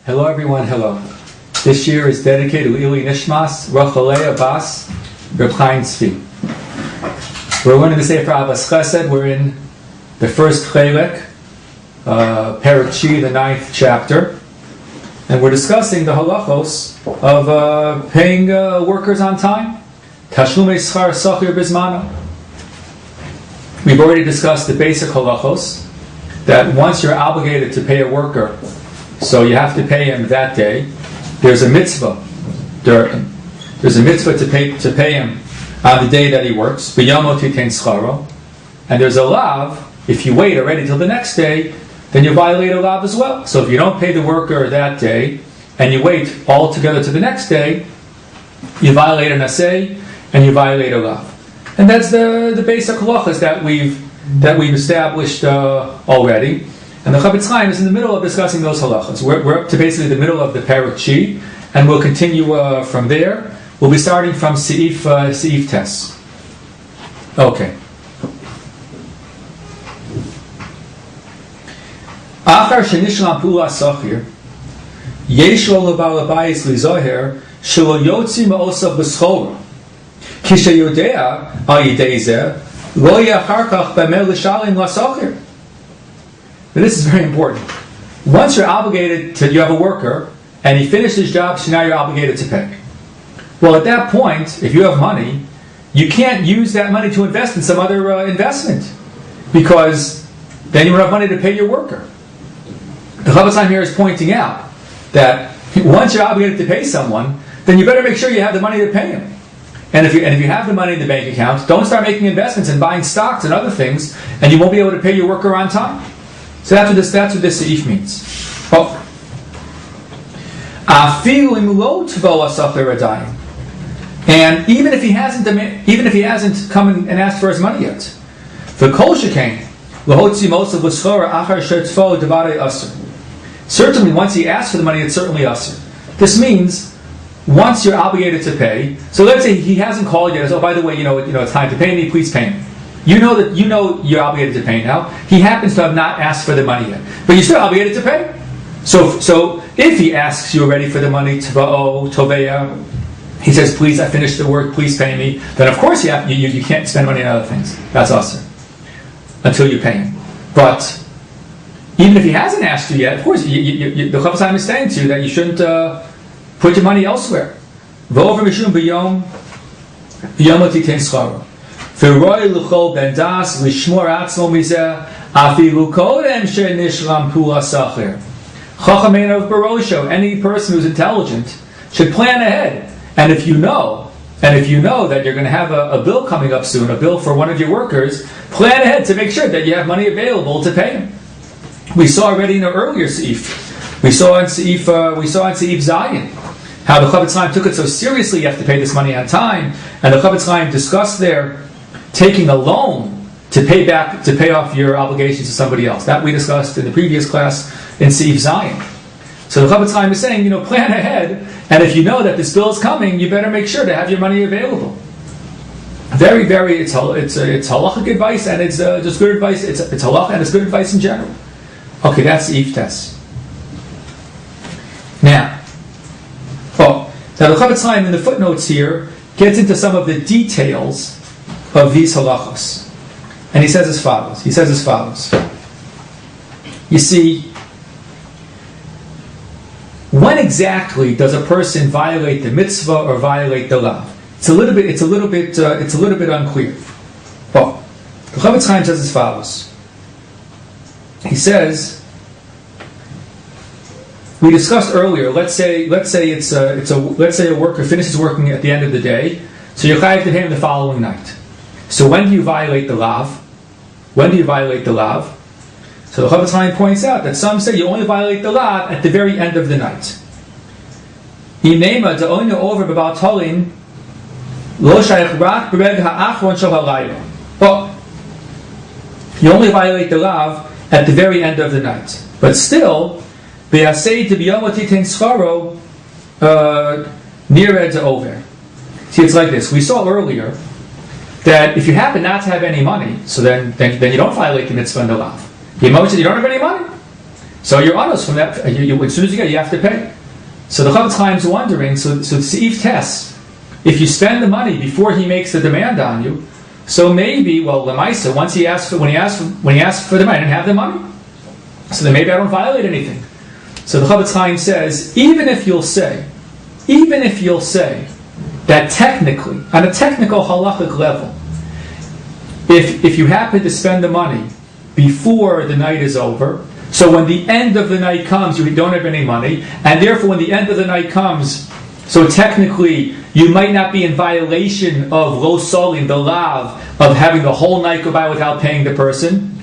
Hello everyone, hello. This year is dedicated to Ili Nishmas, Rachalea Bas, Reb Chaim Tzvi. We're learning the Sefer Abbas Chesed. We're in the first Chelek, Perek Chi, the 9th chapter. And we're discussing the halachos of paying workers on time. Tashlumei schar sachir bizmano. We've already discussed the basic halachos, that once you're obligated to pay a worker, so you have to pay him that day. There's a mitzvah. There's a mitzvah to pay him on the day that he works. B'yamo titein scharo. And there's a lav. If you wait already till the next day, then you violate a lav as well. So if you don't pay the worker that day and you wait all together to the next day, you violate an asay and you violate a lav. And that's the basic halachas that we've established already. And the Chavetz Chaim is in the middle of discussing those halachas. We're up to basically the middle of the Perek Chi, and we'll continue from there. We'll be starting from Seif Tes. Okay. Achar shenishlam pula sachir, yesh lo lebal habayis lizoher shelo yotzi ma'osav b'schora, ki sheyodea al yidei zeh lo yachar kach b'meh l'shalim l'sachir. But this is very important. Once you're obligated to, you have a worker, and he finished his job, so now you're obligated to pay. Well, at that point, if you have money, you can't use that money to invest in some other investment, because then you won't have money to pay your worker. The Chavetz Chaim here is pointing out that once you're obligated to pay someone, then you better make sure you have the money to pay him. And if you have the money in the bank account, don't start making investments and buying stocks and other things, and you won't be able to pay your worker on time. So that's what this seif means. Oh. And even if he hasn't come and asked for his money yet, certainly once he asks for the money, it's certainly usher. This means once you're obligated to pay. So let's say he hasn't called yet. Oh, by the way, it's time to pay me. Please pay me. You know you're obligated to pay now. He happens to have not asked for the money yet, but you're still obligated to pay. So if he asks you already for the money, toveya, he says, "Please, I finished the work. Please pay me." Then of course you can't spend money on other things. That's awesome until you pay him. But even if he hasn't asked you yet, of course the Chavetz Chaim is saying to you that you shouldn't put your money elsewhere. V'over mishum b'yom titein scharo. V'roi l'chol ben das l'shmor atzmo mizeh afilu kodem she'nishlam pula sachir. Chachamim of Barosho, any person who's intelligent should plan ahead. And if you know that you're going to have a bill coming up soon, a bill for one of your workers, plan ahead to make sure that you have money available to pay him. We saw already in the earlier seif. We saw in seif Zayin how the Chavetz Chaim took it so seriously. You have to pay this money on time, and the Chavetz Chaim discussed there taking a loan to pay off your obligations to somebody else. That we discussed in the previous class in Seif Zayin. So the Chavetz Chaim is saying, plan ahead, and if you know that this bill is coming, you better make sure to have your money available. Very, very, it's halachic advice, and it's just good advice. It's halach, and it's good advice in general. Okay, that's Seif Tes. Now the Chavetz Chaim in the footnotes here gets into some of the details of these halachos. And he says as follows. You see, when exactly does a person violate the mitzvah or violate the lav? It's a little bit unclear. Well, the Chavetz Chaim says as follows. He says, we discussed earlier. Let's say a worker finishes working at the end of the day, so you're chayav to pay him the following night. So when do you violate the lav? So the Chavetz Chaim points out that some say you only violate the lav at the very end of the night. Well, you only violate the lav at the very end of the night. But still, see, it's like this. We saw earlier that if you happen not to have any money, so then you don't violate the mitzvah and the lav. You don't have any money. So you're honest from that. As soon as you get it, you have to pay. So the Chofetz Chaim's wondering, so Seif tests, if you spend the money before he makes the demand on you, so maybe, well, Lemaisa, when he asked for the money, I didn't have the money. So then maybe I don't violate anything. So the Chofetz Chaim says, even if you'll say that technically, on a technical halachic level, if you happen to spend the money before the night is over, so when the end of the night comes, you don't have any money, and therefore when the end of the night comes, so technically you might not be in violation of lo solim, the lav, of having the whole night go by without paying the person,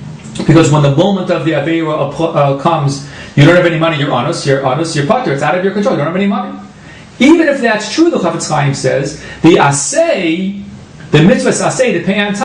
because when the moment of the aveira comes, you don't have any money, you're honest, you're putter, it's out of your control, you don't have any money. Even if that's true, the Chofetz Chaim says, the mitzvah aseh, to pay on time,